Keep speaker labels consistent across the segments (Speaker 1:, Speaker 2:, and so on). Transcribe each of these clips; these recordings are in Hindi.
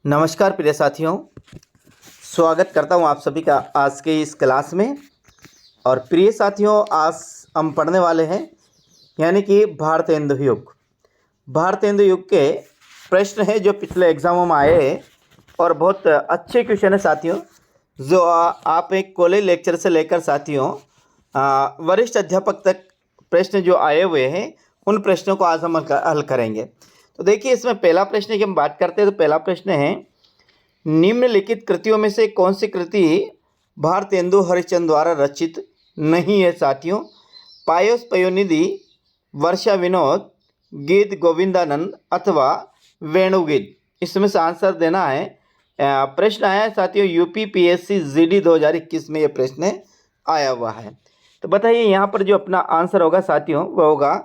Speaker 1: नमस्कार प्रिय साथियों, स्वागत करता हूं आप सभी का आज के इस क्लास में। और प्रिय साथियों, आज हम पढ़ने वाले हैं यानी कि भारतेंदु युग। भारतेंदु युग के प्रश्न हैं जो पिछले एग्जामों में आए हैं और बहुत अच्छे क्वेश्चन है साथियों, जो आप एक कॉलेज लेक्चर से लेकर साथियों वरिष्ठ अध्यापक तक प्रश्न जो आए हुए हैं उन प्रश्नों को आज हम हल करेंगे। तो देखिए, इसमें पहला प्रश्न की हम बात करते हैं तो पहला प्रश्न है, निम्नलिखित कृतियों में से कौन सी कृति भारतेंदु हरिश्चंद्र द्वारा रचित नहीं है साथियों? पायस पयोनिधि, वर्षा विनोद, गीत गोविंदानंद अथवा वेणुगीत। इसमें से आंसर देना है। प्रश्न आया है साथियों यूपीपीएससी जीडी 2021 में ये प्रश्न आया हुआ है। तो बताइए यहाँ पर जो अपना आंसर होगा साथियों वह होगा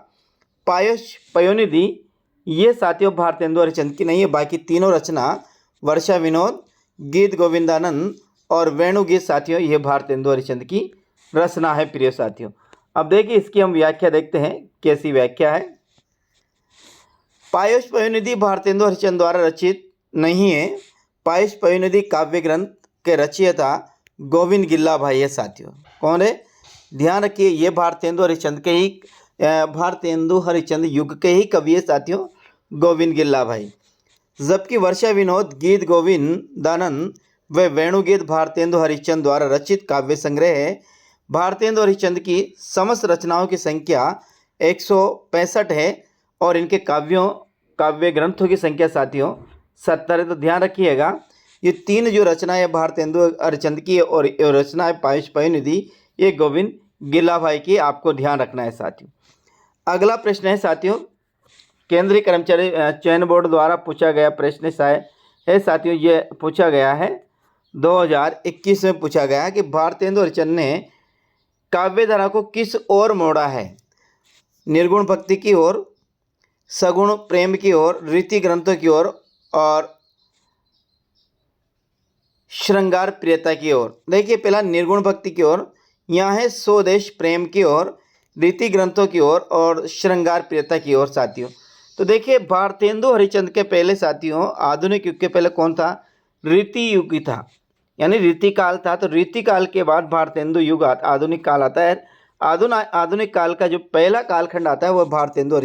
Speaker 1: पायस पयोनिधि। ये साथियों भारतेंदु हरिश्चंद्र की नहीं है, बाकी तीनों रचना वर्षा विनोद, गीत गोविंदानंद और वेणुगीत साथियों ये भारतेंदु हरिश्चंद्र की रचना है प्रिय साथियों। अब देखिए इसकी हम व्याख्या देखते हैं, कैसी व्याख्या है। पायस पयोनिधि भारतेंदु हरिश्चंद्र द्वारा रचित नहीं है। पायस पयोनिधि काव्य ग्रंथ के रचयिता गोविंद गिल्ला भाई है साथियों। कौन है? ध्यान रखिए, ये भारतेंदु हरिश्चंद्र के ही भारतेंदु हरिश्चंद्र युग के ही कवि है साथियों, गोविंद गिल्ला भाई। जबकि वर्षा विनोद, गीत गोविंदानंद व वेणुगीत भारतेंदु हरिश्चंद्र द्वारा रचित काव्य संग्रह है। भारतेंदु हरिश्चंद्र की समस्त रचनाओं की संख्या 165 है और इनके काव्य ग्रंथों की संख्या साथियों 70 है। तो ध्यान रखिएगा, ये तीन जो रचना है भारतेंदु हरिश्चंद्र की और रचना है पायस पयोनिधि, ये गोविंद गिल्ला भाई की, आपको ध्यान रखना है साथियों। अगला प्रश्न है साथियों, केंद्रीय कर्मचारी चयन बोर्ड द्वारा पूछा गया प्रश्न है साथियों। ये पूछा गया है 2021 में पूछा गया है कि भारतेंदु हरिश्चंद्र ने काव्य धारा को किस ओर मोड़ा है? निर्गुण भक्ति की ओर, सगुण प्रेम की ओर, रीति ग्रंथों की ओर और श्रृंगार प्रियता की ओर। देखिए पहला निर्गुण भक्ति की ओर, यहाँ है स्वदेश प्रेम की ओर, रीति ग्रंथों की ओर और श्रृंगार प्रियता की ओर साथियों। तो देखिए भारतेंदु हरिश्चंद्र के पहले साथियों, आधुनिक युग के पहले कौन था? रीति युग था, यानी रीति काल था। तो रीति काल के बाद भारतेंदु युग आधुनिक काल आता है। आधुनिक काल का जो पहला कालखंड आता है वह भारतेंदु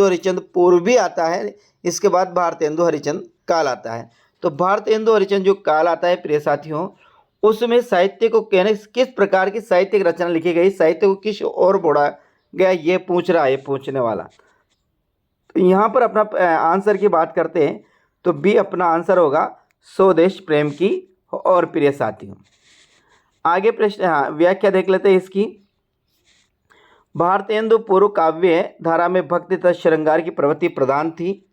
Speaker 1: हरिश्चंद्र पूर्व भी आता है, इसके बाद भारतेंदु हरिश्चंद्र काल आता है। तो भारतेंदु हरिश्चंद्र जो काल आता है प्रिय साथियों, उसमें साहित्य को कहने किस प्रकार की साहित्यिक रचना लिखी गई, साहित्य को किस ओर बढ़ा गया, ये पूछ रहा है पूछने वाला। तो यहाँ पर अपना आंसर की बात करते हैं तो बी अपना आंसर होगा, स्वदेश प्रेम की और प्रिय साथियों। आगे प्रश्न व्याख्या देख लेते हैं इसकी। भारतेंदु पूर्व काव्य धारा में भक्ति तथा श्रृंगार की प्रवृत्ति प्रधान थी।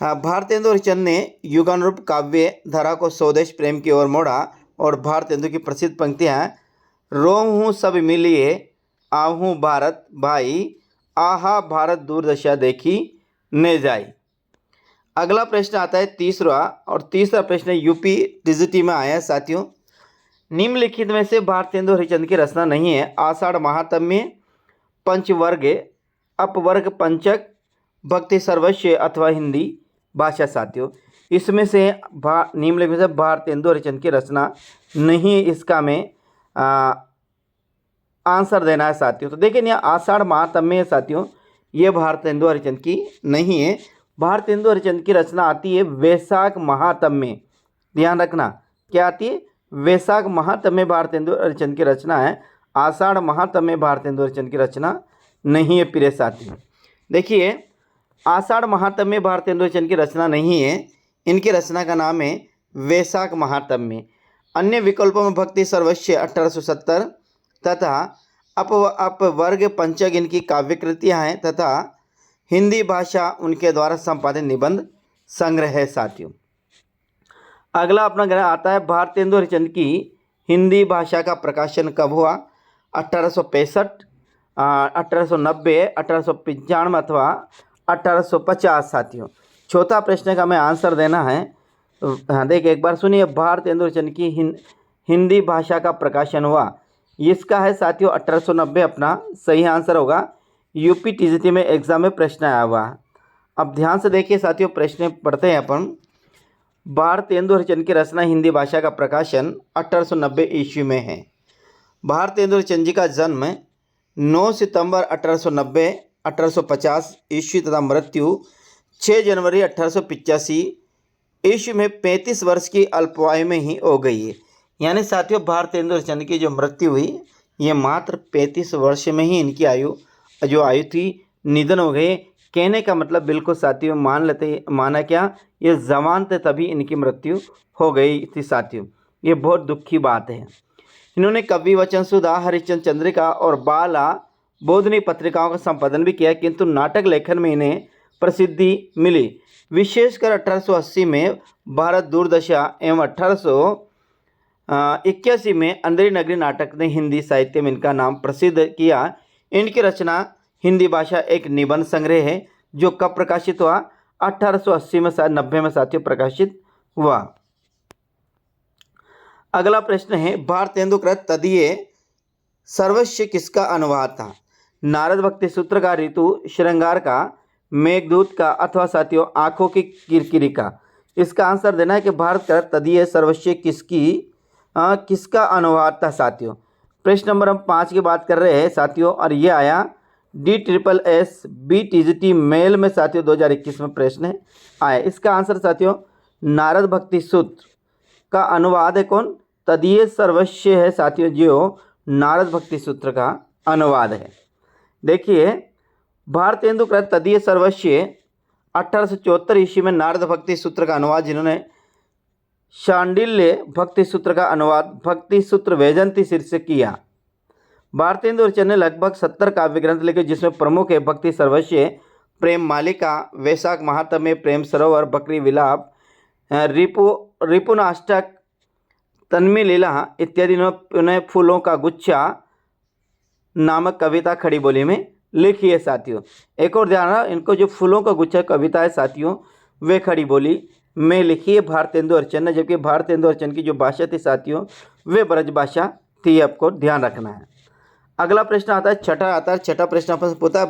Speaker 1: भारतेंदु हरिश्चंद्र ने युगानुरूप काव्य धारा को स्वदेश प्रेम की ओर मोड़ा और भारतेंदु की प्रसिद्ध पंक्तियां, रोम हूँ सब मिलिए, आहूँ भारत भाई, आहा भारत दूरदशा देखी ने जाई। अगला प्रश्न आता है तीसरा, और तीसरा प्रश्न यूपी टीजीटी में आया है साथियों। निम्नलिखित में से भारतेंदु हरिश्चंद्र की रचना नहीं है? आषाढ़ महात्म्य, पंचवर्ग, अपवर्ग पंचक, भक्ति सर्वस्व अथवा हिंदी भाषा साथियों। इसमें से निम्नलिखित में से भारतेंदु हरिश्चंद्र की रचना नहीं, इसका में आंसर देना है साथियों। तो देखिए यहाँ आषाढ़ महात्म्य है साथियों, ये भारतेंदु हरिश्चंद्र की नहीं है। भारतेंदु हरिश्चंद्र की रचना आती है वैशाख महात्म्य। ध्यान रखना, क्या आती है? वैशाख महात्म्य भारतेंदु हरिश्चंद्र की रचना है। आषाढ़ महात्म्य भारतेंदु हरिश्चंद्र की रचना नहीं है प्रिय साथियों। देखिए आषाढ़ महात्म्य भारतेंदु हरिश्चंद्र की रचना नहीं है, इनकी रचना का नाम है वैशाख महात्म्य। अन्य विकल्पों में भक्ति सर्वस्व 1870 तथा अपवर्ग पंचक इनकी काव्य कृतियाँ हैं तथा हिंदी भाषा उनके द्वारा संपादित निबंध संग्रह है साथियों। अगला अपना ग्रह आता है भारतेंदु हरिश्चंद्र की हिंदी भाषा का प्रकाशन कब हुआ? 1865, 1890, 1895 अथवा 1850 साथियों। चौथा प्रश्न का मैं आंसर देना है। हाँ देखिए एक बार सुनिए, भारतेंदु हरिश्चंद्र की हिंदी भाषा का प्रकाशन हुआ, इसका है साथियों 1890 अपना सही आंसर होगा। यूपी टीजीटी में एग्जाम में प्रश्न आया हुआ। अब ध्यान से देखिए साथियों, प्रश्न पढ़ते हैं अपन। भारतेंदु हरिश्चंद्र की रचना हिंदी भाषा का प्रकाशन 1890 ईस्वी में है। भारतेंदु हरिश्चंद्र जी का जन्म 9 सितंबर 1890 1850 ईस्वी तथा मृत्यु 6 जनवरी 1885 ईस्वी में 35 वर्ष की अल्पायु में ही हो गई है। यानी साथियों, भारतेंदु हरिश्चंद्र की जो मृत्यु हुई ये मात्र 35 वर्ष में ही इनकी आयु थी निधन हो गए। कहने का मतलब बिल्कुल साथियों माना क्या, ये जवान थे तभी इनकी मृत्यु हो गई थी साथियों। ये बहुत दुखी बात है। इन्होंने कवि वचन सुधा, हरिश्चंद्र चंद्रिका और बाला बोधनी पत्रिकाओं का संपादन भी किया, किंतु नाटक लेखन में इन्हें प्रसिद्धि मिली। विशेषकर 1880 में भारत दूरदशा एवं 1881 में अंधेरी नगरी नाटक ने हिंदी साहित्य में इनका नाम प्रसिद्ध किया। इनकी रचना हिंदी भाषा एक निबंध संग्रह है जो कब प्रकाशित हुआ, 1880 में 90 में साथियों प्रकाशित हुआ। अगला प्रश्न है, भारतेंदु कृत तदीय सर्वस्व किसका अनुवाद था? नारद भक्ति सूत्र का, ऋतु श्रृंगार का, मेघदूत का अथवा साथियों आंखों की किरकिरी का? इसका आंसर देना है कि भारत कृत तदीय सर्वस्व किसका अनुवाद था साथियों। प्रश्न नंबर हम 5 की बात कर रहे हैं साथियों, और ये आया DSSS BTGT मेल में साथियों 2021 में प्रश्न आया। इसका आंसर साथियों नारद भक्ति सूत्र का अनुवाद है कौन? तदीय सर्वस्व है साथियों, जो नारद भक्ति सूत्र का अनुवाद है। देखिए, भारतेंदु कृत तदीय सर्वस्व 1874 ईस्वी में नारद भक्ति सूत्र का अनुवाद, जिन्होंने शांडिल्य भक्ति सूत्र का अनुवाद भक्ति सूत्र वैजयंती शीर्षक किया। भारतेंदु हरिश्चंद्र ने लगभग 70 काव्य ग्रंथ लिखे, जिसमें प्रमुख है भक्ति सर्वस्व, प्रेम मालिका, वैशाख महात्म्य, प्रेम सरोवर, बकरी विलाप, रिपुनाष्टक, तन्वी लीला इत्यादि। उन्हें फूलों का गुच्छा नामक कविता खड़ी बोली में लिखी है साथियों। एक और ध्यान रहा, इनको जो फूलों का गुच्छा कविता है साथियों वे खड़ी बोली में लिखी है भारतेंदु हरिश्चंद्र ने, जबकि भारतेंदु हरिश्चंद्र की जो भाषा थी साथियों वे ब्रज भाषा थी। आपको ध्यान रखना है। अगला प्रश्न आता है, छठा प्रश्न आपसे पूछता है,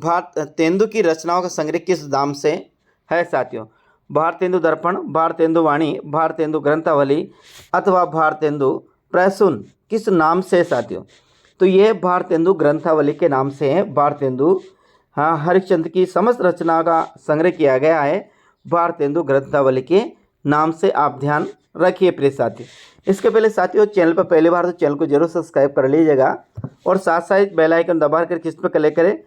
Speaker 1: भारतेंदु की रचनाओं का संग्रह किस नाम से है साथियों? भारतेंदु दर्पण, भारतेंदु वाणी, भारतेंदु ग्रंथावली अथवा भारतेंदु प्रसून? किस नाम से साथियों? तो यह भारतेंदु ग्रंथावली के नाम से है। भारतेंदु हरिश्चंद्र की समस्त रचना का संग्रह किया गया है भारतेंदु ग्रंथावली के नाम से। आप ध्यान रखिए प्रिय साथियों। इसके पहले साथियों चैनल पर पहली बार तो चैनल को जरूर सब्सक्राइब कर लीजिएगा और साथ साथ बेल आइकन दबा कर किस पर क्लिक करें,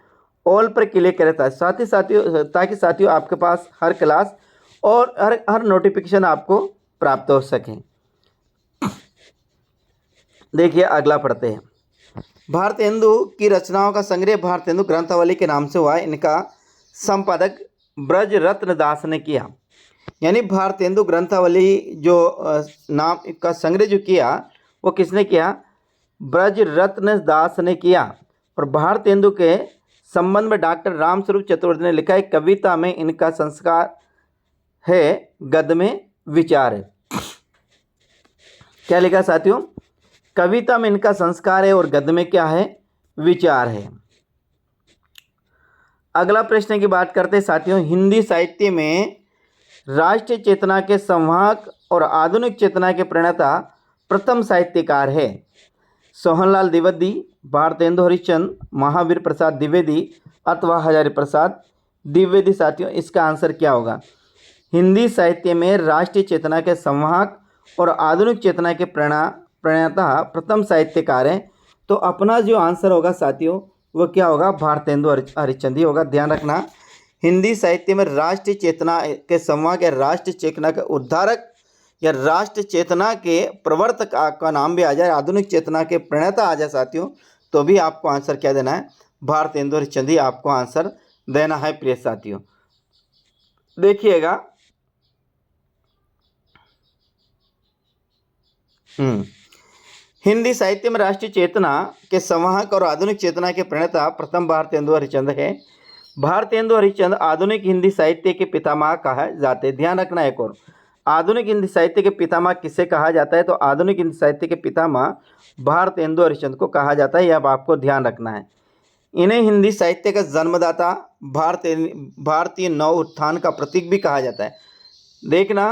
Speaker 1: ऑल पर क्लिक करें, ताकि साथियों आपके पास हर क्लास और हर नोटिफिकेशन आपको प्राप्त हो सके। देखिए अगला पढ़ते हैं। भारतेंदु की रचनाओं का संग्रह भारतेंदु ग्रंथावली के नाम से हुआ। इनका संपादक ब्रज रत्न दास ने किया। यानी भारतेंदु ग्रंथावली जो नाम का संग्रह जो किया वो किसने किया? ब्रज रत्न दास ने किया। और भारतेंदु के संबंध में डॉक्टर रामस्वरूप चतुर्वेदी ने लिखा है, कविता में इनका संस्कार है, गद्य में विचार है। क्या लिखा साथियों? कविता में इनका संस्कार है और गद्य में क्या है? विचार है। अगला प्रश्न की बात करते हैं साथियों। हिंदी साहित्य में राष्ट्रीय चेतना के संवाहक और आधुनिक चेतना के प्रणेता प्रथम साहित्यकार है। सोहनलाल द्विवेदी, भारतेंदु हरिश्चंद्र, महावीर प्रसाद द्विवेदी अथवा हजारी प्रसाद द्विवेदी साथियों। इसका आंसर क्या होगा? हिंदी साहित्य में राष्ट्रीय चेतना के संवाहक और आधुनिक चेतना के प्रणेता प्रथम साहित्यकार हैं। तो अपना जो आंसर होगा साथियों वो क्या होगा? भारतेंदु हरिश्चंद्र ही होगा। ध्यान रखना, हिंदी साहित्य में राष्ट्रीय चेतना के संवाहक या राष्ट्रीय चेतना के उद्धारक या राष्ट्र चेतना के प्रवर्तक का नाम भी आ जाए, आधुनिक चेतना के प्रणेता आ जाए साथियों, तो भी आपको आंसर क्या देना है? भारतेंदु हरिश्चंद्र ही आपको आंसर देना है प्रिय साथियों। देखिएगा हिंदी साहित्य में राष्ट्रीय चेतना के संवाहक और आधुनिक चेतना के प्रणेता प्रथम भारतेंदु हरिश्चंद्र है। भारतेंदु हरिश्चंद्र आधुनिक हिंदी साहित्य के पितामह कहा जाते हैं। ध्यान रखना एक और, आधुनिक हिंदी साहित्य के पितामह किसे कहा जाता है? तो आधुनिक हिंदी साहित्य के पितामह भारतेंदु हरिश्चंद्र को कहा जाता है। यह अब आपको ध्यान रखना है। इन्हें हिंदी साहित्य का जन्मदाता, भारतीय नव उत्थान का प्रतीक भी कहा जाता है। देखना,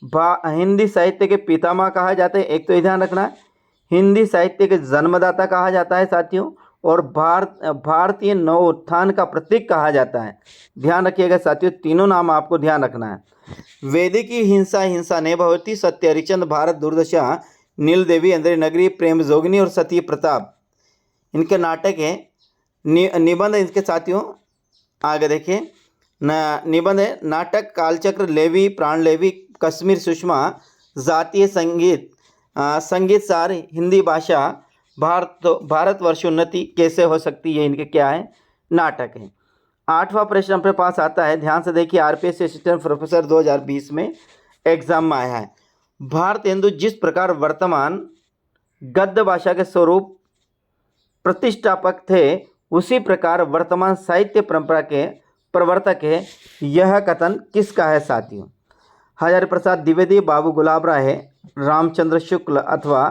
Speaker 1: हिंदी साहित्य के पितामह कहा जाते हैं, एक तो ध्यान रखना, हिंदी साहित्य के जन्मदाता कहा जाता है साथियों, और भारतीय नव उत्थान का प्रतीक कहा जाता है। ध्यान रखिएगा साथियों, तीनों नाम आपको ध्यान रखना है। वेदिकी हिंसा हिंसा ने भवती, सत्य हरिचंद, भारत दुर्दशा, नील देवी, अंधेरी नगरी, प्रेम जोगिनी और सती प्रताप, इनके नाटक है। निबंध इनके साथियों आगे देखिए, निबंध है नाटक कालचक्र, लेवी, प्राण लेवी, कश्मीर सुषमा, जातीय संगीत, संगीत सार, हिंदी भाषा, भारतवर्ष उन्नति कैसे हो सकती है, इनके क्या है नाटक है। 8वां प्रश्न अपने पास आता है, ध्यान से देखिए, आरपीएससी असिस्टेंट प्रोफेसर 2020 में एग्जाम में आया है। भारतेंदु जिस प्रकार वर्तमान गद्य भाषा के स्वरूप प्रतिष्ठापक थे, उसी प्रकार वर्तमान साहित्य परंपरा के प्रवर्तक है, यह कथन किसका है साथियों? हजारी प्रसाद द्विवेदी, बाबू गुलाब राय, रामचंद्र शुक्ल अथवा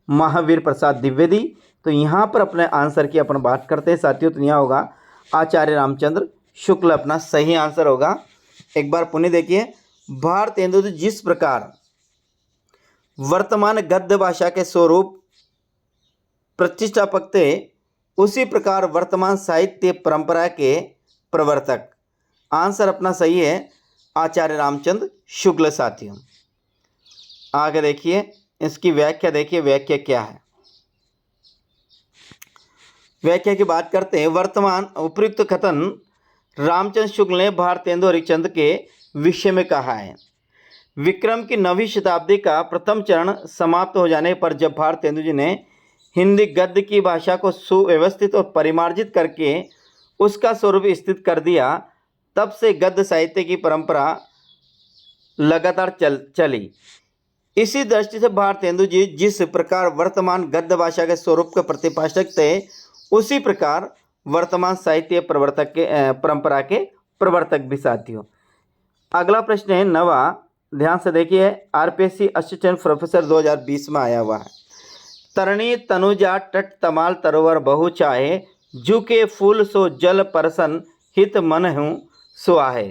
Speaker 1: महावीर प्रसाद द्विवेदी। तो यहाँ पर अपने आंसर की अपन बात करते हैं साथियों, तो यहाँ होगा आचार्य रामचंद्र शुक्ल अपना सही आंसर होगा। एक बार पुनः देखिए, भारतेंदु जिस प्रकार वर्तमान गद्य भाषा के स्वरूप प्रतिष्ठापक थे, उसी प्रकार वर्तमान साहित्य परंपरा के प्रवर्तक। आंसर अपना सही है आचार्य रामचंद्र शुक्ल साथियों। आगे देखिए, इसकी व्याख्या देखिए, व्याख्या क्या है। व्याख्या की बात करते हैं। वर्तमान उपयुक्त कथन रामचंद्र शुक्ल ने भारतेंदु हरिश्चंद्र के विषय में कहा है। विक्रम की 9वीं शताब्दी का प्रथम चरण समाप्त हो जाने पर जब भारतेंदु जी ने हिंदी गद्य की भाषा को सुव्यवस्थित और परिमार्जित करके उसका स्वरूप स्थित कर दिया, तब से गद्य साहित्य की परंपरा लगातार चली। इसी दृष्टि से भारतेंदु जी जिस प्रकार वर्तमान गद्य भाषा के स्वरूप के प्रतिपादक थे, उसी प्रकार वर्तमान साहित्य प्रवर्तक के परंपरा के प्रवर्तक भी साथियों। अगला प्रश्न है 9वां, ध्यान से देखिए, आरपीएससी असिस्टेंट प्रोफेसर 2020 में आया हुआ है। तरणी तनुजा तट तमाल तरोवर बहु चाहे, झुके फूल सो जल परसन हित मन हूँ सुहाए।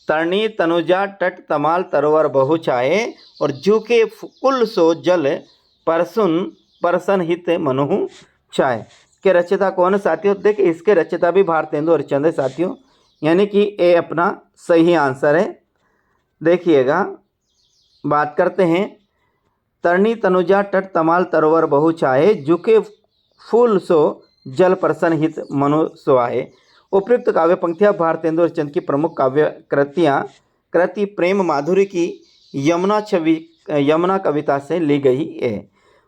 Speaker 1: तरणी तनुजा तट तमाल तरोवर बहु चाहे और झुके फूल सो जल परसन हित मन हूँ चाहे के रचयिता कौन है साथियों? देखिए, इसके रचयिता भी भारतेंदु हरिश्चंद्र साथियों, यानी कि ए अपना सही आंसर है। देखिएगा, बात करते हैं, तरणी तनुजा तट तमाल तरोवर बहु चाहे, झुके फूल सो जल परसन हित मनु सुहाए। उपयुक्त काव्य पंक्तियाँ भारतेंदु हरिश्चंद्र की प्रमुख काव्य कृति प्रेम माधुरी की यमुना कविता से ली गई है।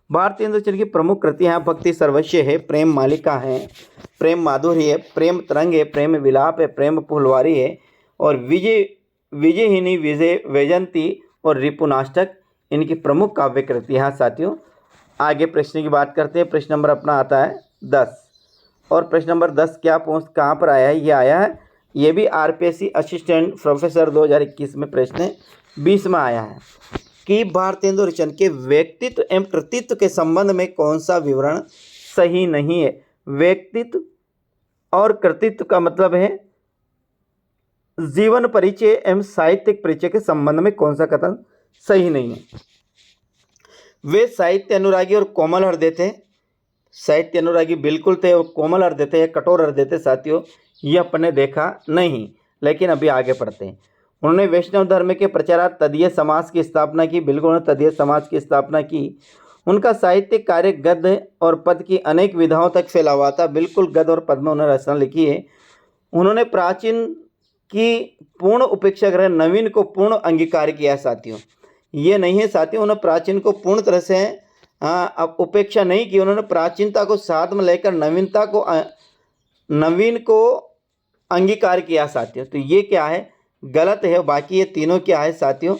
Speaker 1: भारतेंदु हरिश्चंद्र की प्रमुख कृतियाँ भक्ति सर्वस्व है, प्रेम मालिका है, प्रेम माधुरी है, प्रेम तरंग है, प्रेम विलाप है, प्रेम फुलवारी है, और विजयहिनी, विजय वैजंती और रिपुनाष्टक इनकी प्रमुख काव्य कृतियाँ साथियों। आगे प्रश्न की बात करते हैं। प्रश्न नंबर अपना आता है 10, और प्रश्न नंबर 10 कहाँ पर आया है? ये आया है, ये भी आरपीएससी असिस्टेंट प्रोफेसर 2021 में प्रश्न 20 में आया है कि भारतेंदु हरिश्चंद्र के व्यक्तित्व एवं कृतित्व के संबंध में कौन सा विवरण सही नहीं है। व्यक्तित्व और कृतित्व का मतलब है जीवन परिचय एवं साहित्यिक परिचय के संबंध में कौन सा कथन सही नहीं है। वे साहित्य अनुरागी और कोमल हृदय थे। साहित्य अनुरागी बिल्कुल थे, और कोमल हृदय थे, कठोर हृदय थे साथियों, ये अपने देखा नहीं। लेकिन अभी आगे पढ़ते हैं। उन्होंने वैष्णव धर्म के प्रचारार्थ तदीय समाज की स्थापना की। बिल्कुल उन्होंने तदीय समाज की स्थापना की। उनका साहित्यिक कार्य गद्य और पद की अनेक विधाओं तक फैला हुआ था। बिल्कुल गद्य और पद में उन्होंने रचना लिखी है। उन्होंने प्राचीन की पूर्ण उपेक्षा कर नवीन को पूर्ण अंगीकार किया साथियों। ये नहीं है साथियों, उन्होंने प्राचीन को पूर्ण तरह से अब उपेक्षा नहीं की। उन्होंने प्राचीनता को साथ में लेकर नवीन को अंगीकार किया साथियों। तो ये क्या है? गलत है। बाकी ये तीनों क्या है साथियों?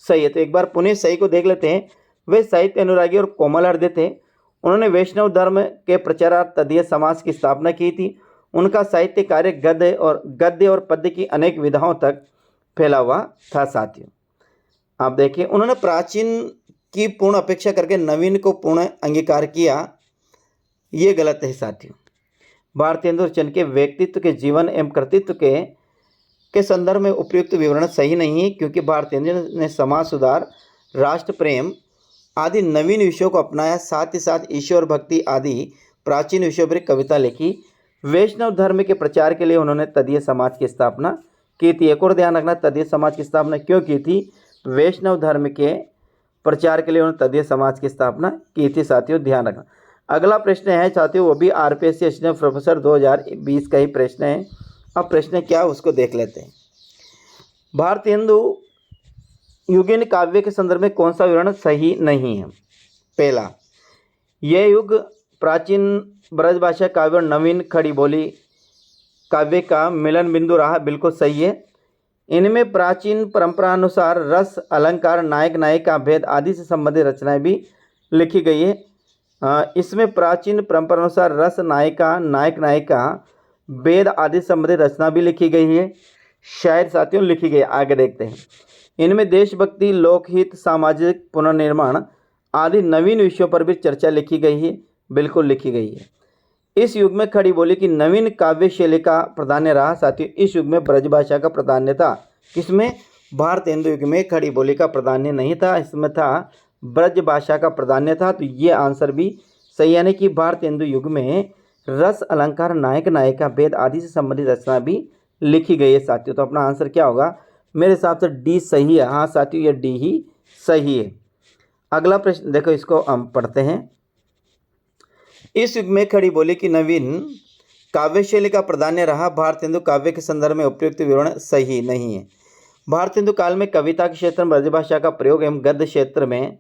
Speaker 1: सही है। तो एक बार पुनः सही को देख लेते हैं। वे साहित्य अनुरागी और कोमल हृदय थे। उन्होंने वैष्णव धर्म के प्रचारार्थ तदीय समाज की स्थापना की थी। उनका साहित्य कार्य गद्य और पद्य की अनेक विधाओं तक फैला हुआ था साथियों। आप देखिए, उन्होंने प्राचीन की पूर्ण अपेक्षा करके नवीन को पूर्ण अंगीकार किया, ये गलत है साथियों। भारतेंदु हरिश्चंद्र के व्यक्तित्व के जीवन एवं कृतित्व के संदर्भ में उपयुक्त विवरण सही नहीं है, क्योंकि भारतेंदु ने समाज सुधार, राष्ट्र प्रेम आदि नवीन विषयों को अपनाया। साथ ही साथ ईश्वर भक्ति आदि प्राचीन विषयों पर कविता लिखी। वैष्णव धर्म के प्रचार के लिए उन्होंने तदीय समाज की स्थापना की थी। एक और ध्यान रखना, तदीय समाज की स्थापना क्यों की थी? वैष्णव धर्म के प्रचार के लिए उन्होंने तदीय समाज की स्थापना की थी। साथियों ध्यान रखना। अगला प्रश्न है साथियों, वो भी आरपीएससी असिस्टेंट प्रोफेसर 2020 का ही प्रश्न है। अब प्रश्न क्या है उसको देख लेते हैं। भारतेंदु युगीन काव्य के संदर्भ में कौन सा विवरण सही नहीं है? पहला, यह युग प्राचीन ब्रजभाषा काव्य और नवीन खड़ी बोली काव्य का मिलन बिंदु रहा, बिल्कुल सही है। इनमें प्राचीन परंपरानुसार रस, अलंकार, नायक नायिका भेद आदि से संबंधित रचनाएं भी लिखी गई है। इसमें प्राचीन परंपरानुसार रस, नायिका, नायक नायिका भेद आदि से संबंधित रचना भी लिखी गई है, शायद साथियों लिखी गई। आगे देखते हैं। इनमें देशभक्ति, लोकहित, सामाजिक पुनर्निर्माण आदि नवीन विषयों पर भी चर्चा लिखी गई है, बिल्कुल लिखी गई है। इस युग में खड़ी बोली की नवीन काव्य शैली का प्राधान्य रहा। साथियों इस युग में ब्रजभाषा का प्राधान्य था। किसमें? भारतेंदु युग में खड़ी बोली का प्राधान्य नहीं था, इसमें था ब्रजभाषा का प्राधान्य था। तो ये आंसर भी सही, यानी कि भारतेंदु युग में रस, अलंकार, नायक नायिका भेद आदि से संबंधित रचना भी लिखी गई है साथियों। तो अपना आंसर क्या होगा? मेरे हिसाब से डी सही है। हाँ साथियों, ये डी ही सही है। अगला प्रश्न देखो, इसको हम पढ़ते हैं। इस युग में खड़ी बोली की नवीन काव्य शैली का प्राधान्य रहा। भारतेंदु काव्य के संदर्भ में उपयुक्त विवरण सही नहीं है। भारतेंदु काल में कविता के क्षेत्र में ब्रजभाषा का प्रयोग एवं गद्य क्षेत्र में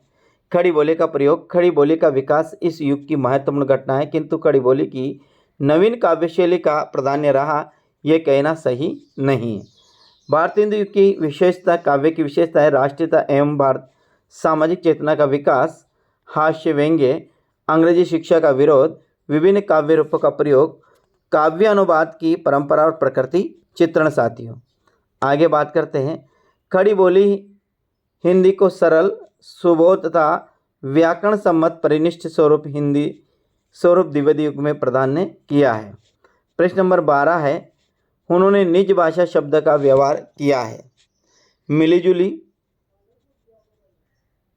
Speaker 1: खड़ी बोली का प्रयोग, खड़ी बोली का विकास इस युग की महत्वपूर्ण घटना है, किंतु खड़ी बोली की नवीन काव्य शैली का प्राधान्य रहा, यह कहना सही नहीं है। भारतेंदु युग की विशेषता, काव्य की विशेषता है राष्ट्रीयता एवं भारत सामाजिक चेतना का विकास, हास्य, व्यंग्य, अंग्रेजी शिक्षा का विरोध, विभिन्न काव्य रूपों का प्रयोग, काव्य अनुवाद की परंपरा और प्रकृति चित्रण। साथियों आगे बात करते हैं। खड़ी बोली हिंदी को सरल, सुबोध तथा व्याकरण सम्मत परिनिष्ठ स्वरूप हिंदी स्वरूप द्विवेदी युग में प्राधान्य किया है। प्रश्न नंबर 12 है, उन्होंने निज भाषा शब्द का व्यवहार किया है। मिलीजुली,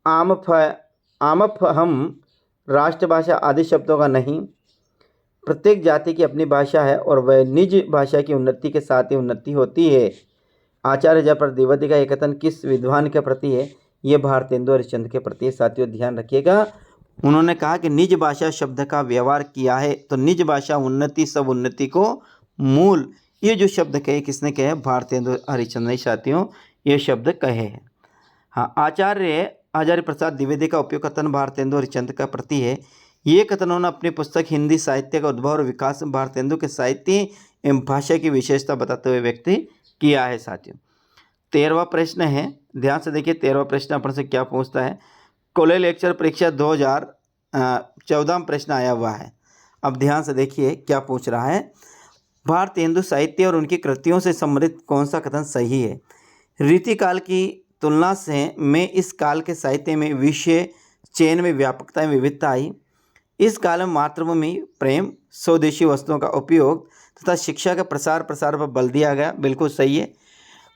Speaker 1: आमफ, हम, राष्ट्रभाषा आदि शब्दों का नहीं। प्रत्येक जाति की अपनी भाषा है और वह निज भाषा की उन्नति के साथ ही उन्नति होती है। आचार्य जयप्रद द्विवेदी का यह कथन किस विद्वान के प्रति है? ये भारतेंदु हरिश्चंद्र के प्रति है। साथियों ध्यान रखिएगा, उन्होंने कहा कि निज भाषा शब्द का व्यवहार किया है। तो निज भाषा उन्नति, सब उन्नति को मूल, ये जो शब्द कहे किसने कहे? भारतेंदु हरिश्चंद्र ने साथियों ये शब्द कहे हैं। हाँ, आचार्य आचार्य प्रसाद द्विवेदी का उपयोग कथन भारतेंदु हरिश्चंद्र का प्रति है। ये कथन उन्होंने अपनी पुस्तक हिंदी साहित्य का उद्भव और विकास में भारतेंदु के साहित्य एवं भाषा की विशेषता बताते हुए व्यक्त किया है। साथियों 13वां प्रश्न है, ध्यान से देखिए। 13वां प्रश्न अपन से क्या पूछता है? कॉलेज लेक्चर परीक्षा 2014 में प्रश्न आया हुआ है। अब ध्यान से देखिए क्या पूछ रहा है। भारतेंदु साहित्य और उनकी कृतियों से संबंधित कौन सा कथन सही है? रीतिकाल की तुलना से में इस काल के साहित्य में विषय चयन में व्यापकता एवं विविधता आई। इस काल में मातृभूमि प्रेम, स्वदेशी वस्तुओं का उपयोग तथा शिक्षा के प्रसार पर बल दिया गया, बिल्कुल सही है।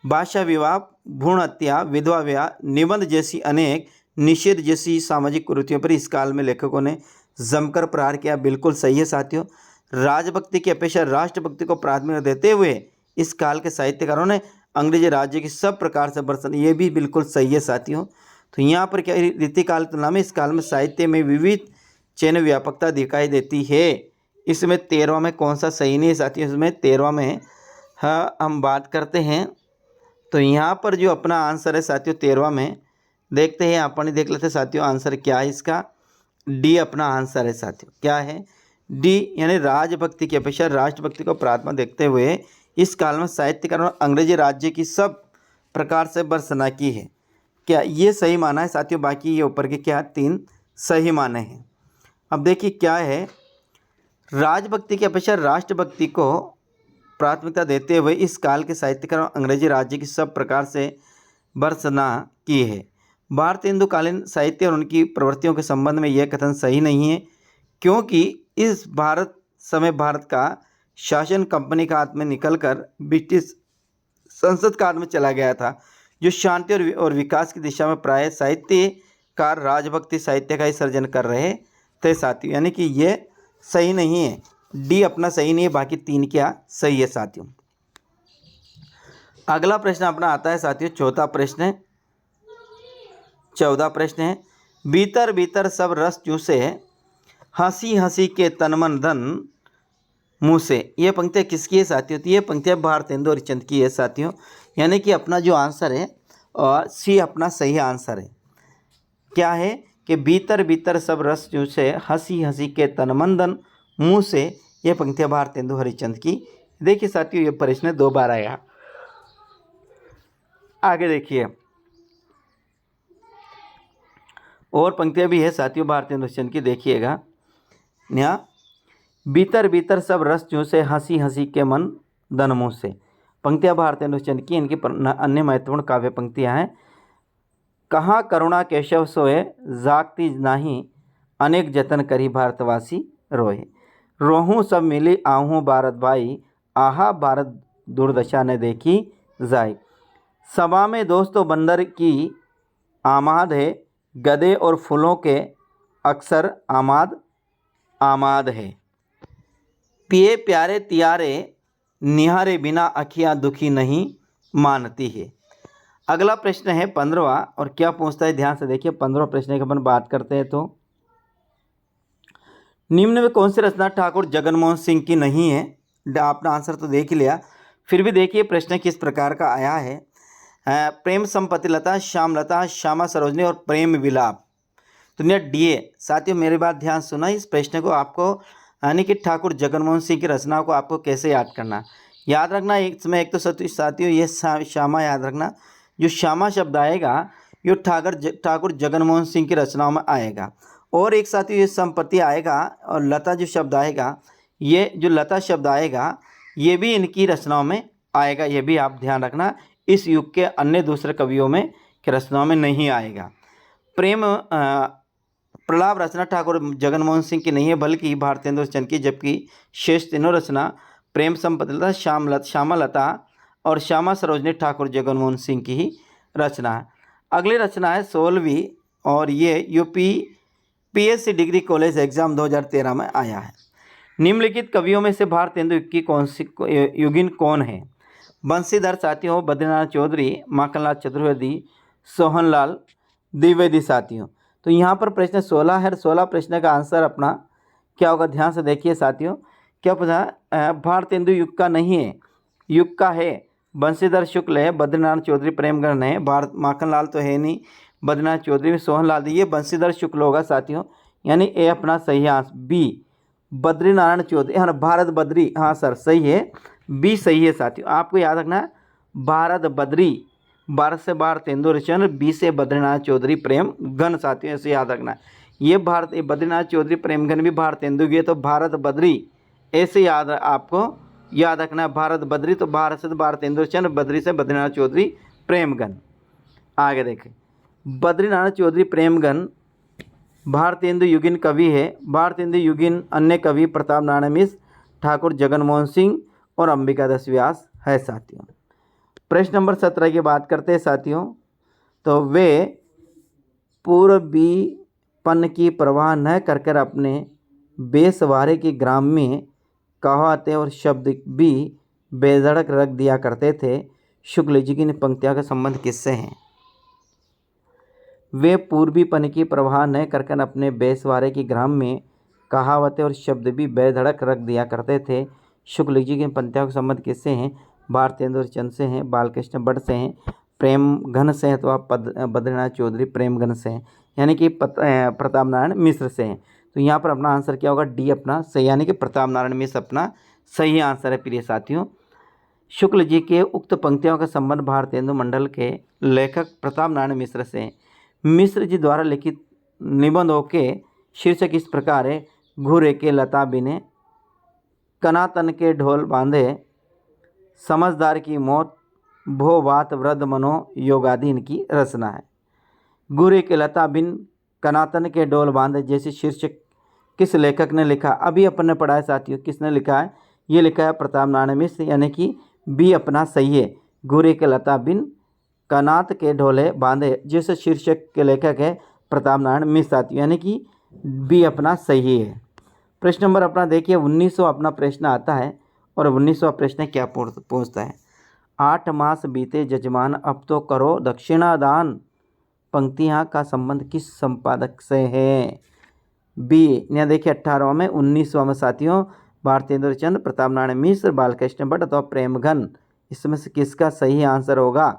Speaker 1: भाषा विवाह, भ्रूण हत्या, विधवा विवाह, निबंध जैसी अनेक निषेध जैसी सामाजिक कुरीतियों पर इस काल में लेखकों ने जमकर प्रहार किया, बिल्कुल सही है। साथियों राजभक्ति की अपेक्षा राष्ट्रभक्ति को प्राथमिकता देते हुए इस काल के साहित्यकारों ने अंग्रेजी राज्य की सब प्रकार से बरसन, ये भी बिल्कुल सही है। साथियों तो यहाँ पर क्या रीतिकाल तुलना में इस काल में साहित्य में विविध चयन व्यापकता दिखाई देती है। इसमें 13वां में कौन सा सही नहीं है साथियों? इसमें 13वां में हाँ हम बात करते हैं तो यहाँ पर जो अपना आंसर है साथियों 13वां में देखते हैं, अपन देख लेते हैं साथियों आंसर क्या है इसका। डी अपना आंसर है साथियों, क्या है? डी, यानी राजभक्ति की अपेक्षा राष्ट्रभक्ति को प्राथमिकता देखते हुए इस काल में साहित्यकारों ने अंग्रेजी राज्य की सब प्रकार से भर्त्सना की है। क्या ये सही माना है साथियों? बाकी ये ऊपर के क्या 3 सही माने हैं। अब देखिए क्या है, राजभक्ति की अपेक्षा राष्ट्रभक्ति को प्राथमिकता देते हुए इस काल के साहित्यकारों ने अंग्रेजी राज्य की सब प्रकार से भर्त्सना की है। भारतेंदुकालीन साहित्य और उनकी प्रवृत्तियों के संबंध में यह कथन सही नहीं है, क्योंकि इस भारत का शासन कंपनी का हाथ में निकलकर ब्रिटिश संसद काल में चला गया था, जो शांति और विकास की दिशा में प्राय साहित्यकार राजभक्ति साहित्य का ही सर्जन कर रहे थे साथियों। यानी कि ये सही नहीं है, डी अपना सही नहीं है, बाकी 3 क्या सही है साथियों। अगला प्रश्न अपना आता है साथियों, चौथा प्रश्न है, 14 प्रश्न है। भीतर भीतर सब रस चूसे, हंसी हंसी के तन मन धन मुँह से। ये पंक्तियाँ किसकी है साथियों? तो ये पंक्तियाँ भारतेंदु हरिश्चंद्र की है साथियों। यानी कि अपना जो आंसर है और सी अपना सही आंसर है। क्या है कि भीतर भीतर सब रस चूसे, हंसी हंसी के तन मन धन मुँह से। ये पंक्तियाँ भारतेंदु हरिश्चंद्र की। देखिए साथियों, ये प्रश्न 2 बार आया। आगे देखिए, और पंक्तियाँ भी है साथियों भारतेंदु हरिश्चंद्र की। देखिएगा, यहाँ भीतर भीतर सब रस चूसे, हंसी हंसी के मन धन मुँह से। पंक्तियाँ भारतेंदु हरिश्चंद्र की। इनकी अन्य महत्वपूर्ण काव्य पंक्तियाँ हैं। कहाँ करुणा केशव सोए, जागती नाही, अनेक जतन करी भारतवासी रोए। रोहूं सब मिली आहूं भारत भाई, आहा भारत दुर्दशा ने देखी जाए। सभा में दोस्तों बंदर की आमाद है, गधे और फूलों के अक्सर आमाद आमाद है। पिए प्यारे तियारे, निहारे बिना अखियाँ दुखी नहीं मानती है। अगला प्रश्न है 15वां, और क्या पूछता है ध्यान से देखिए। 15वां प्रश्न की अपन बात करते हैं तो, निम्न में कौन सी रचना ठाकुर जगनमोहन सिंह की नहीं है? आपने आंसर तो देख ही लिया, फिर भी देखिए प्रश्न किस प्रकार का आया है। प्रेम संपत्ति लता, श्यामलता, श्यामा सरोजनी और प्रेम विलाप। तो यह डी है साथियों। मेरी बात ध्यान सुना, इस प्रश्न को आपको यानी कि ठाकुर जगनमोहन सिंह की रचनाओं को आपको कैसे याद करना, याद रखना। एक तो साथियों ये श्यामा याद रखना। जो श्यामा शब्द आएगा ये ठाकुर जगनमोहन सिंह की रचनाओं में आएगा। और एक साथियों ये संपत्ति आएगा, और लता जो शब्द आएगा, ये जो लता शब्द आएगा ये भी इनकी रचनाओं में आएगा। ये भी आप ध्यान रखना, इस युग के अन्य दूसरे कवियों में की रचनाओं में नहीं आएगा। प्रेम प्रलाप रचना ठाकुर जगनमोहन सिंह की नहीं है, बल्कि भारतेंदु हरिश्चंद्र की, जबकि शेष तीनों रचना प्रेम संपत्ति लता, श्यामलता और श्यामा सरोजनी ठाकुर जगनमोहन सिंह की ही रचना है। अगली रचना है 16वीं, और ये UP PSC degree college exam 2013 में आया है। निम्नलिखित कवियों में से भारतेंदु युग की कौन सी युगिन कौन है? बंसीधर साथियों, बद्रीनाथ चौधरी, माखनलाल चतुर्वेदी, सोहनलाल द्विवेदी साथियों। तो यहाँ पर प्रश्न 16 है। 16 प्रश्न का आंसर अपना क्या होगा? ध्यान से देखिए साथियों, क्या पूछा? भारतेंदु युग का नहीं है, युग का है। बंसीधर शुक्ल है, बद्रीनाथ चौधरी प्रेमगढ़ है, माखनलाल तो है नहीं, बद्रीनाथ चौधरी में सोहनलाल, ये बंसीधर शुक्ल होगा साथियों। यानी ए अपना सही आंसर। बी बद्रीनारायण चौधरी, हाँ भारत बद्री, हाँ सर सही है, बी सही है साथियों। आपको याद रखना है भारत बद्री, भारत से भारतेंदु हरिश्चंद्र, बी से बद्रीनाथ चौधरी प्रेम घन साथियों, ऐसे याद रखना है। ये बद्रीनाथ चौधरी प्रेम घन भी भारतेंदु की है, तो भारत बद्री ऐसे आपको याद रखना है। भारत बद्री तो भारत से भारतेंदु हरिश्चंद्र, बद्री से बद्रीनाथ चौधरी प्रेमगन। आगे देखें, बद्रीनाथ चौधरी प्रेमगन भारतेंदु युगिन कवि है। भारतेंदु युगिन अन्य कवि प्रताप नारायण मिश्र, ठाकुर जगनमोहन सिंह और अंबिकादास व्यास है साथियों। प्रश्न नंबर 17 की बात करते हैं साथियों, तो वे पूर्वीपन की परवाह न कर अपने बेसवारे के ग्राम में कहावतें और शब्द भी बेधड़क रख दिया करते थे। शुक्ल जी की इन पंक्तियों का संबंध किससे है? वे पूर्वीपन की परवाह न कर अपने बेसवारे की ग्राम में कहावतें और शब्द भी बेधड़क रख दिया करते थे। शुक्ल जी की पंक्तियों का संबंध किससे हैं? भारतेंदु हरिश्चंद्र से हैं, बालकृष्ण भट्ट से हैं, प्रेम घन से हैं, तो आप बद्रीनाथ चौधरी प्रेम घन से हैं, यानी कि प्रताप नारायण मिश्र से हैं। तो यहाँ पर अपना आंसर क्या होगा? डी अपना सही, यानी कि प्रताप नारायण मिश्र अपना सही आंसर है प्रिय साथियों। शुक्ल जी के उक्त पंक्तियों का संबंध भारतेंदु मंडल के लेखक प्रताप नारायण मिश्र से हैं। मिश्र जी द्वारा लिखित निबंधों के शीर्षक इस प्रकार है: घूरे के लता बिने, कनातन के ढोल बांधे, समझदार की मौत, भो बात वृद्ध मनो योगादि इनकी रचना है। घूरे के लता बिन, कनातन के डोल बांधे जैसे शीर्षक किस लेखक ने लिखा? अभी अपन ने पढ़ा है साथियों, किसने लिखा है? ये लिखा है प्रताप नारायण मिश्र, यानी कि बी अपना सही है। गुरे के लता बिन कनात के ढोले बांधे, जिस शीर्षक के लेखक है प्रताप नारायण मिश्र साथियों, यानी कि बी अपना सही है। प्रश्न नंबर अपना देखिए 19वां अपना प्रश्न आता है और 19वां प्रश्न क्या पूछता है। 8 मास बीते जजमान अब तो करो दक्षिणादान, पंक्तियाँ का संबंध किस संपादक से है। बी यहाँ देखिए 18वां में 19वां में साथियों भारतेंद्र चंद्र, प्रताप नारायण मिश्र, बालकृष्ण भट्ट अथवा प्रेमघन, इसमें से किसका सही आंसर होगा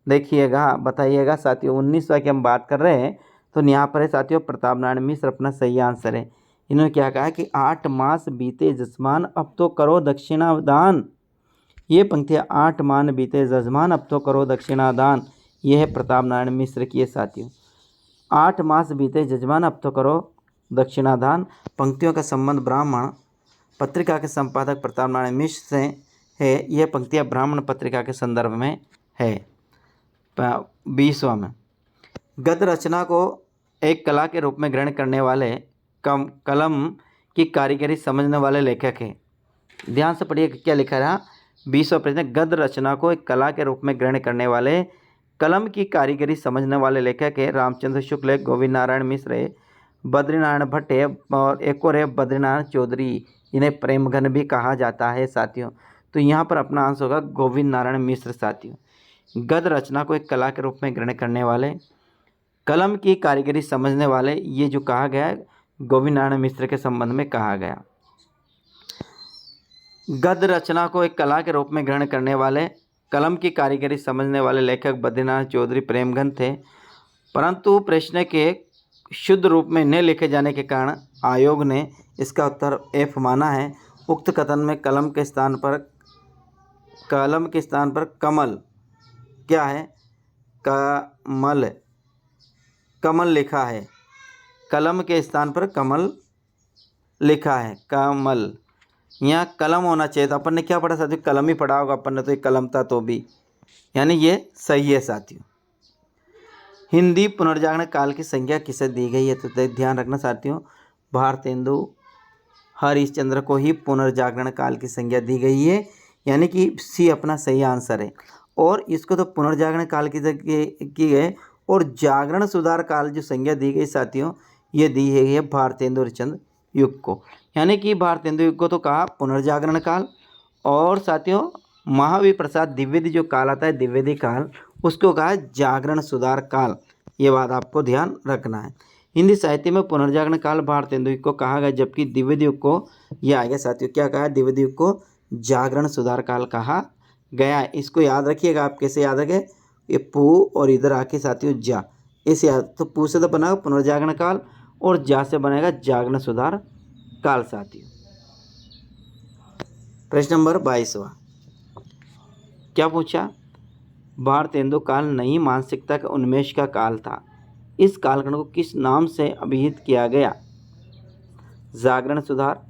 Speaker 1: देखिएगा, बताइएगा साथियों। 19वां की हम बात कर रहे हैं तो यहाँ पर है साथियों प्रताप नारायण मिश्र अपना सही आंसर है। इन्होंने क्या कहा कि 8 मास बीते जजमान अब तो करो दक्षिणादान, ये पंक्तियाँ 8 मान बीते जजमान अब तो करो दक्षिणादान, ये है प्रताप नारायण मिश्र की है साथियों। 8 मास बीते जजमान अब तो करो दक्षिणादान, पंक्तियों का संबंध ब्राह्मण पत्रिका के संपादक प्रताप नारायण मिश्र से है। यह पंक्तियाँ ब्राह्मण पत्रिका के संदर्भ में है। 20वां में गद्य रचना को एक कला के रूप में ग्रहण करने वाले कलम की कारीगरी समझने वाले लेखक हैं। ध्यान से पढ़िए क्या लिखा रहा। 20वां प्रश्न, गद्य रचना को एक कला के रूप में ग्रहण करने वाले कलम की कारीगरी समझने वाले लेखक है रामचंद्र शुक्ल, गोविंद नारायण मिश्र, बद्रीनारायण भट्ट और एक और है बद्रीनारायण चौधरी, इन्हें प्रेमघन भी कहा जाता है साथियों। तो यहाँ पर अपना आंसर होगा गोविंद नारायण मिश्र साथियों। गद्य रचना को एक कला के रूप में ग्रहण करने वाले कलम की कारीगरी समझने वाले, ये जो कहा गया है गोविंद नारायण मिश्र के संबंध में कहा गया। गद्य रचना को एक कला के रूप में ग्रहण करने वाले कलम की कारीगरी समझने वाले लेखक बद्रीनारायण चौधरी प्रेमघन थे, परंतु प्रश्न के शुद्ध रूप में न लिखे जाने के कारण आयोग ने इसका उत्तर एफ माना है। उक्त कथन में कलम के स्थान पर कमल क्या है, कमल लिखा है। कलम के स्थान पर कमल लिखा है, कमल, यहाँ कलम होना चाहिए था। अपन ने क्या पढ़ा साथियों, कलम ही पढ़ा होगा अपन ने, तो ये कलम था तो भी, यानी ये सही है साथियों। हिंदी पुनर्जागरण काल की संज्ञा किसे दी गई है, तो ध्यान रखना साथियों भारतेंदु हरिश्चंद्र को ही पुनर्जागरण काल की संज्ञा दी गई है, यानी कि सी अपना सही आंसर है। और इसको तो पुनर्जागरण काल की गए और जागरण सुधार काल जो संज्ञा दी गई साथियों, ये दी है भारतेंदु हरिश्चंद्र युग को, यानी कि भारतेंदु युग को तो कहा पुनर्जागरण काल, और साथियों महावीर प्रसाद द्विवेदी जो काल आता है द्विवेदी काल, उसको कहा जागरण सुधार काल। ये बात आपको ध्यान रखना है। हिंदी साहित्य में पुनर्जागरण काल भारतेंदु युग को कहा गया, जबकि द्विवेदी युग को ये आ गया साथियों, क्या कहा, द्विवेदी युग को जागरण सुधार काल कहा गया। इसको याद रखिएगा, आप कैसे याद रखें, ये पू और इधर आके साथियों जा, इसे याद, तो पू से तो बना पुनर्जागरण काल और जा से बनेगा जागरण सुधार काल साथियों। प्रश्न नंबर 22वां क्या पूछा, भारतेंदु काल नई मानसिकता का उन्मेष का काल था, इस कालखंड को किस नाम से अभिहित किया गया। जागरण सुधार,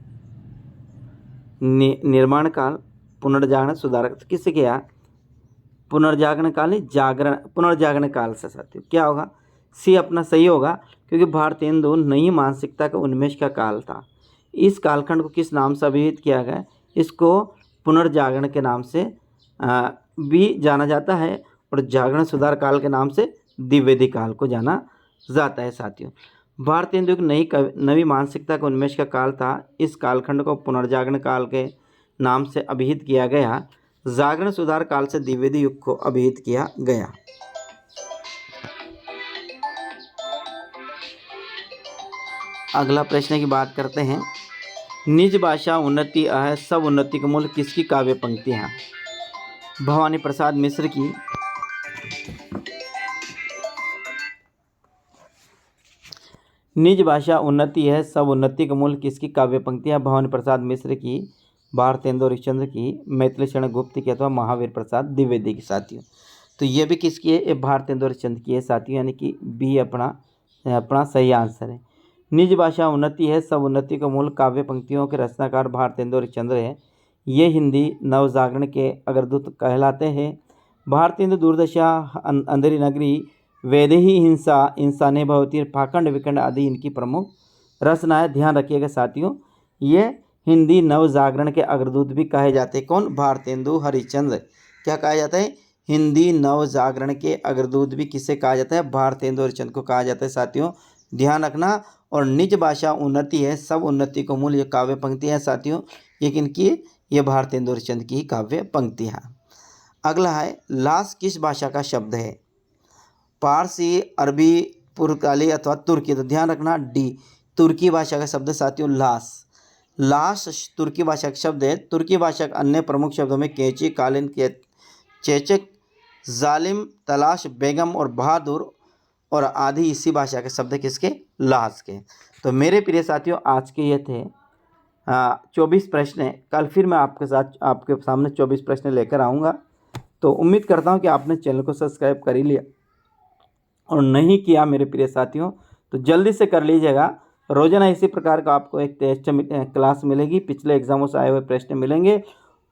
Speaker 1: निर्माण काल, पुनर्जागरण सुधार, किससे किया, पुनर्जागरण काल नहीं, पुनर्जागरण काल से साथियों। क्या होगा, सी अपना सही होगा, क्योंकि भारतेंदु नई मानसिकता का उन्मेष का काल था। इस कालखंड को किस नाम से अभिहित किया गया, इसको पुनर्जागरण के नाम से भी जाना जाता है, और जागरण सुधार काल के नाम से द्विवेदी काल को जाना जाता है साथियों। भारतेंदु एक नई मानसिकता का उन्मेष का काल था, इस कालखंड को पुनर्जागरण काल के नाम से अभिहित किया गया, जागरण सुधार काल से द्विवेदी युग को अभिहित किया गया। अगला प्रश्न की बात करते हैं, निज भाषा उन्नति है सब उन्नति का मूल किसकी काव्य पंक्तियाँ। भवानी प्रसाद मिश्र की, निज भाषा उन्नति है सब उन्नति का मूल किसकी काव्य पंक्तियाँ। भवानी प्रसाद मिश्र की, भारतेंदु हरिश्चंद्र की, मैथिली शरण गुप्त की अथवा महावीर प्रसाद द्विवेदी की साथियों। तो ये भी किसकी है, ये भारतेंदु हरिश्चंद्र की है साथियों, यानी कि बी अपना सही आंसर है। निज भाषा उन्नति है सब उन्नति का मूल काव्य पंक्तियों के रचनाकार भारतेंदु हरिश्चंद्र है। ये हिंदी नवजागरण के अग्रदूत कहलाते हैं। भारतेंदु दूरदशा, अंधेरी नगरी, वैदेही हिंसा, इंसाने भवती, पाखंड विखंड आदि इनकी प्रमुख रचनाएं। ध्यान रखिएगा साथियों, ये हिंदी नव जागरण के अग्रदूत भी कहे जाते हैं। कौन? भारतेंदु हरिश्चंद्र। क्या कहा जाता है? हिंदी नव जागरण के अग्रदूत भी किसे कहा जाता है? भारतेंदु हरिश्चंद्र को कहा जाता है साथियों, ध्यान रखना। और निज भाषा उन्नति है, सब उन्नति को मूल, ये काव्य पंक्ति है साथियों। ये किनकी? ये भारतेंदु हरिश्चंद्र की काव्य पंक्तियाँ। अगला है, लाश किस भाषा का शब्द है? पारसी, अरबी, पुर्तगाली अथवा तुर्की। तो ध्यान रखना डी, तुर्की भाषा का शब्द है साथियों लाश। लाश तुर्की भाषा का शब्द है। तुर्की भाषा के अन्य प्रमुख शब्दों में कैची, कालीन, चेचक, जालिम, तलाश, बेगम और बहादुर और आदि इसी भाषा के शब्द किसके? लाश के। तो मेरे प्रिय साथियों, आज के ये थे 24 प्रश्न। कल फिर मैं आपके सामने 24 प्रश्न लेकर आऊँगा। तो उम्मीद करता हूँ कि आपने चैनल को सब्सक्राइब कर ही लिया, और नहीं किया मेरे प्रिय साथियों तो जल्दी से कर लीजिएगा। रोजाना इसी प्रकार का आपको एक टेस्ट क्लास मिलेगी, पिछले एग्जामों से आए हुए प्रश्न मिलेंगे,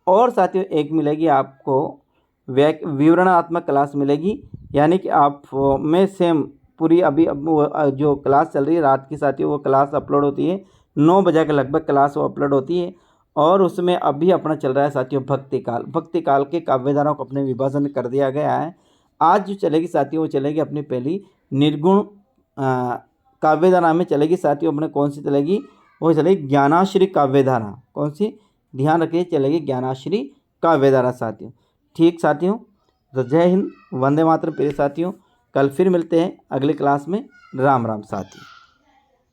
Speaker 1: और साथियों एक मिलेगी आपको विवरणात्मक क्लास मिलेगी। यानी कि आप में सेम पूरी अभी जो क्लास चल रही है रात की साथियों, वो क्लास अपलोड होती है 9 बजे के लगभग क्लास वो अपलोड होती है। और उसमें अभी अपना चल रहा है साथियों भक्तिकाल के काव्यधाराओं को अपने विभाजन कर दिया गया है। आज जो चलेगी साथियों वो चलेगी अपनी पहली निर्गुण काव्यधारा में चलेगी साथियों। अपने कौन सी चलेगी? वो चलेगी ज्ञानाश्री काव्यधारा। कौन सी? ध्यान रखिए, चलेगी ज्ञानाश्री काव्यधारा साथियों। ठीक साथियों, तो जय हिंद, वंदे मातरम प्रिय साथियों। कल फिर मिलते हैं अगली क्लास में। राम राम साथियों।